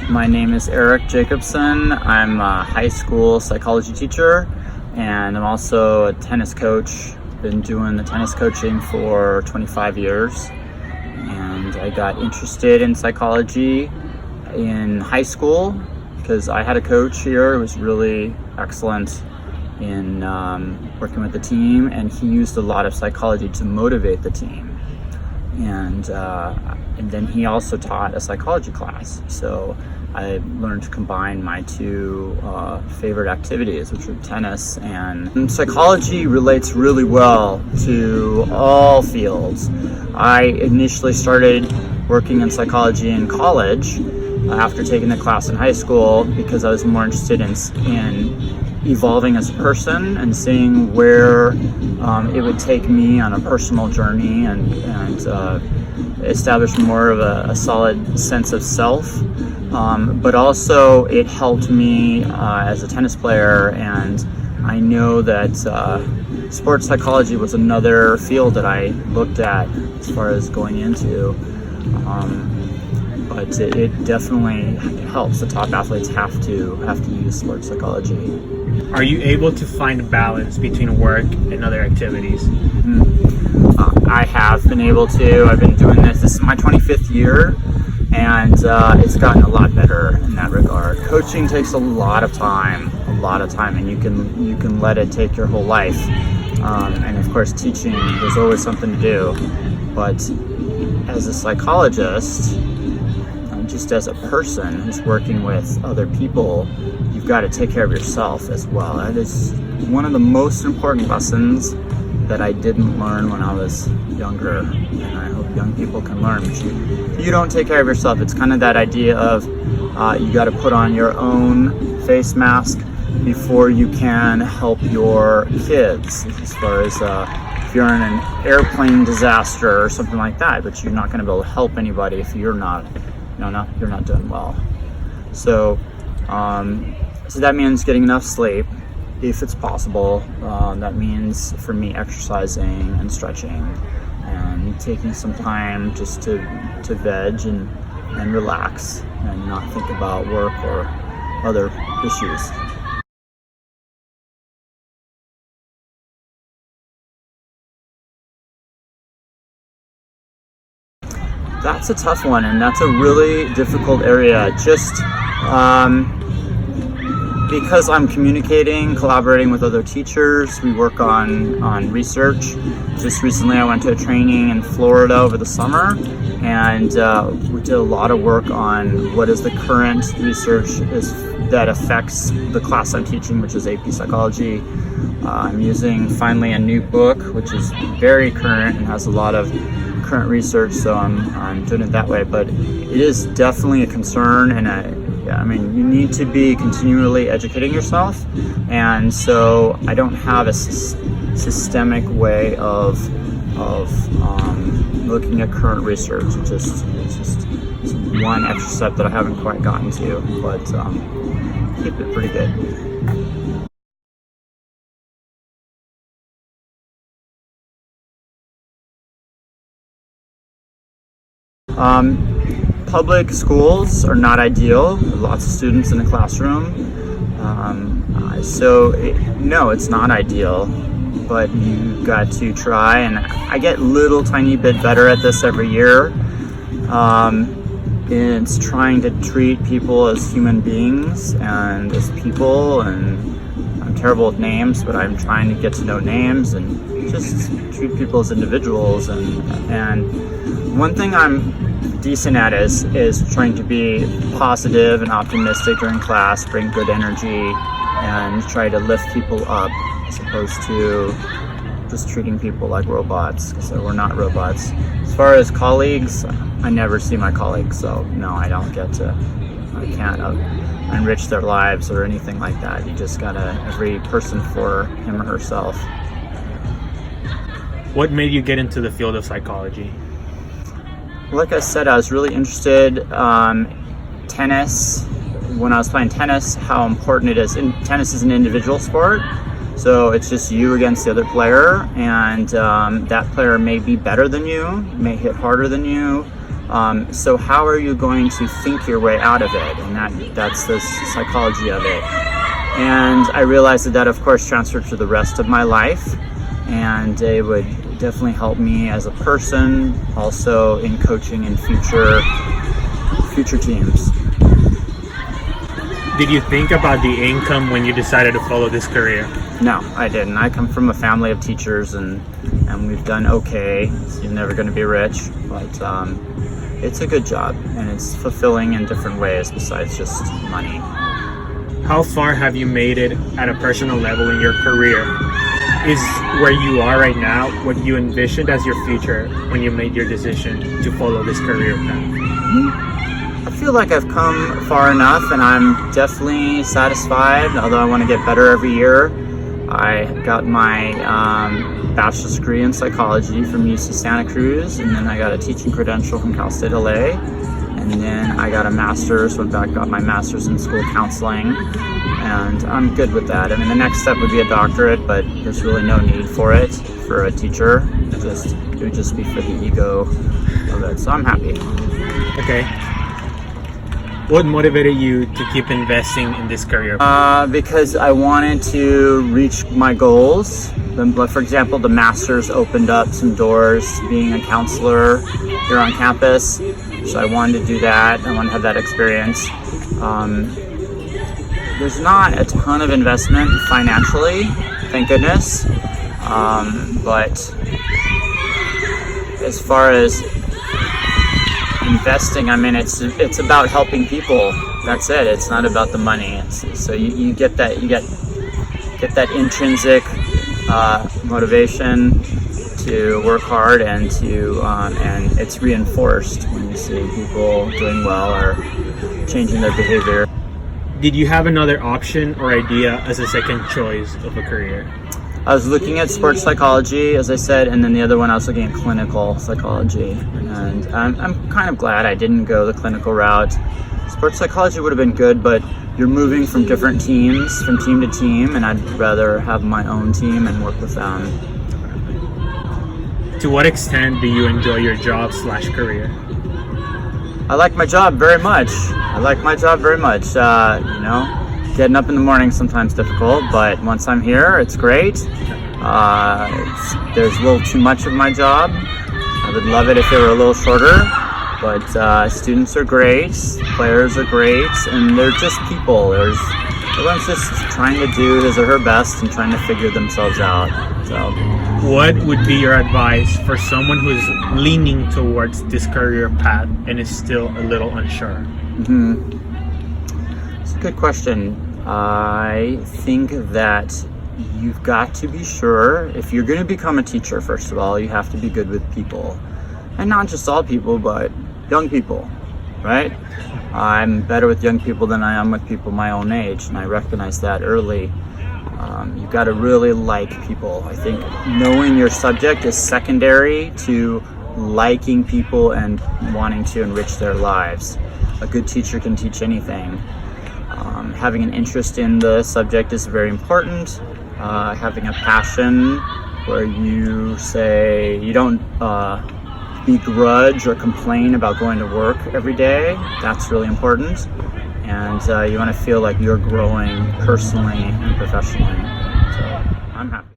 My name is Eric Jacobson. I'm a high school psychology teacher, and I'm also a tennis coach. Been doing the tennis coaching for 25 years, and I got interested in psychology in high school because I had a coach here who was really excellent in working with the team, and he used a lot of psychology to motivate the team. And then he also taught a psychology class. So I learned to combine my two favorite activities, which were tennis and psychology. Relates really well to all fields. I initially started working in psychology in college after taking the class in high school because I was more interested in evolving as a person and seeing where it would take me on a personal journey and establish more of a solid sense of self. But also it helped me as a tennis player, and I know that sports psychology was another field that I looked at as far as going into. But it definitely helps. The top athletes have to use sports psychology. Are you able to find a balance between work and other activities? I have been able to. I've been doing this. This is my 25th year, and it's gotten a lot better in that regard. Coaching takes a lot of time, and you can let it take your whole life. And of course, teaching, there's always something to do. But as a psychologist, just as a person who's working with other people, you've got to take care of yourself as well. That is one of the most important lessons that I didn't learn when I was younger, and I hope young people can learn. But you don't take care of yourself. It's kind of that idea of you got to put on your own face mask before you can help your kids, as far as if you're in an airplane disaster or something like that, but you're not going to be able to help anybody if you're not doing well. So that means getting enough sleep, if it's possible. That means for me exercising and stretching and taking some time just to veg and relax and not think about work or other issues. That's a tough one, and that's a really difficult area. Just because I'm collaborating with other teachers, we work on research. Just recently I went to a training in Florida over the summer, and we did a lot of work on what is the current research that affects the class I'm teaching, which is AP Psychology. I'm using finally a new book, which is very current and has a lot of current research, so I'm doing it that way. But it is definitely a concern, and you need to be continually educating yourself, and so I don't have a systemic way of looking at current research. It's just one extra step that I haven't quite gotten to, but keep it pretty good. Public schools are not ideal. Lots of students in the classroom. No, it's not ideal, but you got to try, and I get little tiny bit better at this every year. It's trying to treat people as human beings and as people, and I'm terrible with names, but I'm trying to get to know names and just treat people as individuals. And one thing I'm decent at is trying to be positive and optimistic during class, bring good energy, and try to lift people up as opposed to just treating people like robots. So we're not robots. As far as colleagues, I never see my colleagues, so no, I can't enrich their lives or anything like that. You just gotta, every person for him or herself. What made you get into the field of psychology? Like I said, I was really interested tennis. When I was playing tennis, how important it is. Tennis is an individual sport, so it's just you against the other player, and that player may be better than you, may hit harder than you, So how are you going to think your way out of it? And that's the psychology of it. And I realized that of course transferred to the rest of my life, and it would definitely help me as a person, also in coaching in future teams. Did you think about the income when you decided to follow this career? No, I didn't. I come from a family of teachers, and we've done okay. So you're never going to be rich, but it's a good job, and it's fulfilling in different ways besides just money. How far have you made it at a personal level in your career? Is where you are right now what you envisioned as your future when you made your decision to follow this career path? I feel like I've come far enough, and I'm definitely satisfied, although I want to get better every year. I got my bachelor's degree in psychology from UC Santa Cruz, and then I got a teaching credential from Cal State LA, and then I got a master's, went back, got my master's in school counseling, and I'm good with that. I mean, the next step would be a doctorate, but there's really no need for it for a teacher. It would just be for the ego of it, so I'm happy. Okay. What motivated you to keep investing in this career? Because I wanted to reach my goals. For example, the master's opened up some doors to being a counselor here on campus. So I wanted to do that. I want to have that experience. There's not a ton of investment financially, thank goodness. But as far as investing, I mean, it's about helping people. That's it. It's not about the money. So you get that intrinsic motivation to work hard, and it's reinforced when you see people doing well or changing their behavior. Did you have another option or idea as a second choice of a career? I was looking at sports psychology, as I said, and then the other one I was looking at clinical psychology. And I'm kind of glad I didn't go the clinical route. Sports psychology would have been good, but you're moving from different teams, from team to team, and I'd rather have my own team and work with them. To what extent do you enjoy your job/career? I like my job very much. Getting up in the morning is sometimes difficult, but once I'm here, it's great. There's a little too much of my job. I would love it if they were a little shorter, but students are great, players are great, and they're just people. Everyone's just trying to do his or her best and trying to figure themselves out. So, what would be your advice for someone who is leaning towards this career path and is still a little unsure? It's a good question. I think that you've got to be sure, if you're going to become a teacher, first of all, you have to be good with people. And not just all people, but young people, right? I'm better with young people than I am with people my own age, and I recognize that early. You've got to really like people. I think knowing your subject is secondary to liking people and wanting to enrich their lives. A good teacher can teach anything. Having an interest in the subject is very important. Having a passion where you say you don't begrudge or complain about going to work every day, that's really important. And you want to feel like you're growing personally and professionally. So I'm happy.